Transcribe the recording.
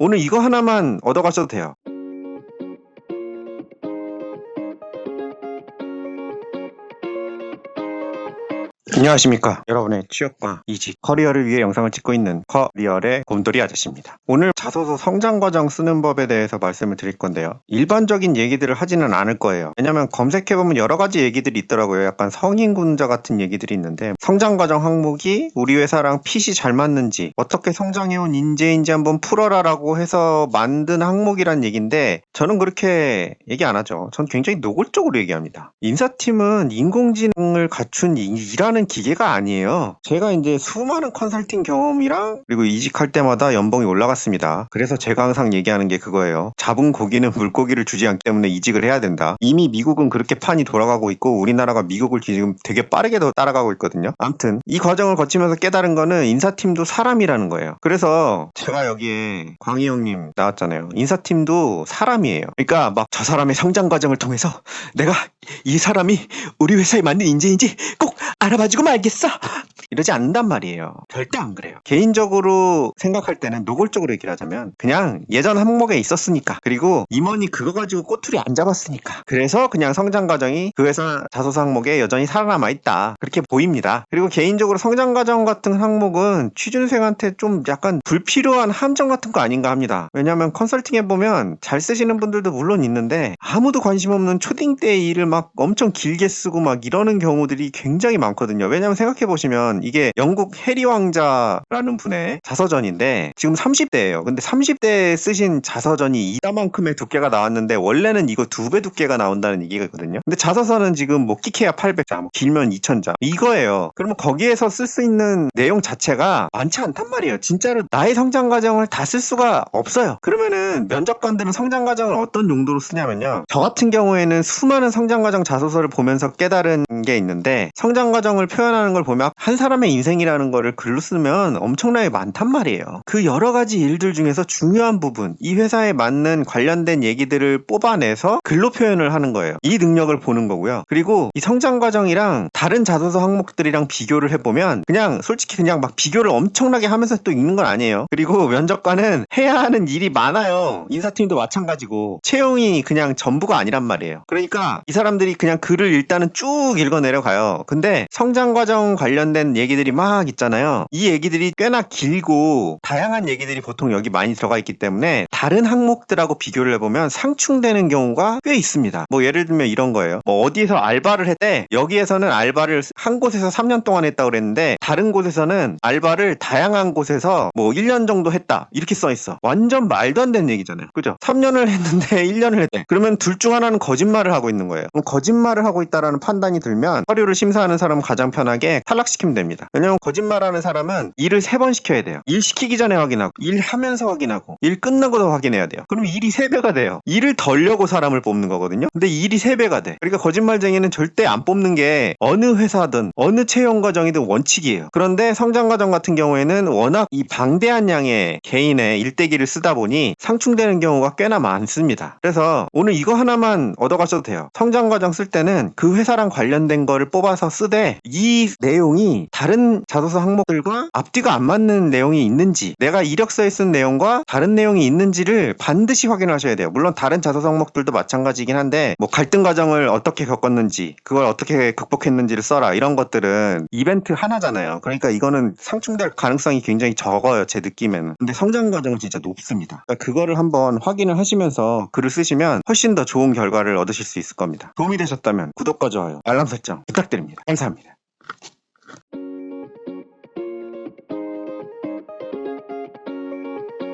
오늘 이거 하나만 얻어가셔도 돼요. 안녕하십니까. 여러분의 취업과 이직, 커리어를 위해 영상을 찍고 있는 커리어의 곰돌이 아저씨입니다. 오늘 자소서 성장과정 쓰는 법에 대해서 말씀을 드릴 건데요. 일반적인 얘기들을 하지는 않을 거예요. 왜냐면 검색해보면 여러 가지 얘기들이 있더라고요. 약간 성인군자 같은 얘기들이 있는데, 성장과정 항목이 우리 회사랑 핏이 잘 맞는지, 어떻게 성장해온 인재인지 한번 풀어라 라고 해서 만든 항목이란 얘기인데, 저는 그렇게 얘기 안 하죠. 전 굉장히 노골적으로 얘기합니다. 인사팀은 인공지능을 갖춘 일하는 기계가 아니에요. 제가 이제 수많은 컨설팅 경험이랑 그리고 이직할 때마다 연봉이 올라갔습니다. 그래서 제가 항상 얘기하는 게 그거예요. 잡은 고기는 물고기를 주지 않기 때문에 이직을 해야 된다. 이미 미국은 그렇게 판이 돌아가고 있고 우리나라가 미국을 지금 되게 빠르게 더 따라가고 있거든요. 아무튼 이 과정을 거치면서 깨달은 거는 인사팀도 사람이라는 거예요. 그래서 제가 여기에 광희 형님 나왔잖아요. 인사팀도 사람이에요. 그러니까 막 저 사람의 성장 과정을 통해서 내가 이 사람이 우리 회사에 맞는 인재인지 꼭 알아봐주고 말겠어, 이러지 않는단 말이에요. 절대 안 그래요. 개인적으로 생각할 때는 노골적으로 얘기를 하자면 그냥 예전 항목에 있었으니까, 그리고 임원이 그거 가지고 꼬투리 안 잡았으니까, 그래서 그냥 성장 과정이 그 회사 자소서 항목에 여전히 살아남아 있다, 그렇게 보입니다. 그리고 개인적으로 성장 과정 같은 항목은 취준생한테 좀 약간 불필요한 함정 같은 거 아닌가 합니다. 왜냐하면 컨설팅 해보면 잘 쓰시는 분들도 물론 있는데 아무도 관심 없는 초딩 때 일을 막 엄청 길게 쓰고 막 이러는 경우들이 굉장히 많거든요. 왜냐면 생각해보시면 이게 영국 해리 왕자라는 분의 자서전인데 지금 30대예요. 근데 30대에 쓰신 자서전이 이만큼의 두께가 나왔는데 원래는 이거 2배 두께가 나온다는 얘기거든요. 근데 자서서는 지금 뭐 끼케야 800자, 뭐 길면 2000자 이거예요. 그러면 거기에서 쓸 수 있는 내용 자체가 많지 않단 말이에요. 진짜로 나의 성장 과정을 다 쓸 수가 없어요. 그러면은 면접관들은 성장 과정을 어떤 용도로 쓰냐면요. 저 같은 경우에는 수많은 성장 과정 자소서를 보면서 깨달은 게 있는데, 성장 과정을 표현하는 걸 보면 한 사람의 인생이라는 거를 글로 쓰면 엄청나게 많단 말이에요. 그 여러 가지 일들 중에서 중요한 부분, 이 회사에 맞는 관련된 얘기들을 뽑아내서 글로 표현을 하는 거예요. 이 능력을 보는 거고요. 그리고 이 성장 과정이랑 다른 자소서 항목들이랑 비교를 해보면 그냥 솔직히 그냥 막 비교를 엄청나게 하면서 또 읽는 건 아니에요. 그리고 면접관은 해야 하는 일이 많아요. 인사팀도 마찬가지고 채용이 그냥 전부가 아니란 말이에요. 그러니까 이 사람들이 그냥 글을 일단은 쭉 읽어 내려가요. 근데 성장 과정 관련된 얘기들이 막 있잖아요. 이 얘기들이 꽤나 길고 다양한 얘기들이 보통 여기 많이 들어가 있기 때문에 다른 항목들하고 비교를 해보면 상충되는 경우가 꽤 있습니다. 뭐 예를 들면 이런 거예요. 뭐 어디에서 알바를 했대. 여기에서는 알바를 한 곳에서 3년 동안 했다고 그랬는데 다른 곳에서는 알바를 다양한 곳에서 뭐 1년 정도 했다, 이렇게 써 있어. 완전 말도 안 되는 얘기잖아요. 그죠? 3년을 했는데 1년을 했대. 그러면 둘 중 하나는 거짓말을 하고 있는 거예요. 그럼 거짓말을 하고 있다라는 판단이 들면 서류를 심사하는 사람은 가장 편하게 탈락시키면 됩니다. 왜냐면 거짓말하는 사람은 일을 3번 시켜야 돼요. 일 시키기 전에 확인하고, 일 하면서 확인하고, 일 끝나고도 확인해야 돼요. 그럼 일이 3배가 돼요. 일을 덜려고 사람을 뽑는 거거든요. 근데 일이 3배가 돼. 그러니까 거짓말쟁이는 절대 안 뽑는 게 어느 회사든 어느 채용 과정이든 원칙이에요. 그런데 성장 과정 같은 경우에는 워낙 이 방대한 양의 개인의 일대기를 쓰다 보니 상충되는 경우가 꽤나 많습니다. 그래서 오늘 이거 하나만 얻어가셔도 돼요. 성장 과정 쓸 때는 그 회사랑 관련된 거를 뽑아서 쓰되 이 내용이 다른 자소서 항목들과 앞뒤가 안 맞는 내용이 있는지, 내가 이력서에 쓴 내용과 다른 내용이 있는지를 반드시 확인하셔야 돼요. 물론 다른 자소서 항목들도 마찬가지긴 한데 뭐 갈등 과정을 어떻게 겪었는지, 그걸 어떻게 극복했는지를 써라, 이런 것들은 이벤트 하나잖아요. 그러니까 이거는 상충될 가능성이 굉장히 적어요, 제 느낌에는. 근데 성장 과정은 진짜 높습니다. 그러니까 그거를 한번 확인을 하시면서 글을 쓰시면 훨씬 더 좋은 결과를 얻으실 수 있을 겁니다. 도움이 되셨다면 구독과 좋아요, 알람 설정 부탁드립니다. 감사합니다.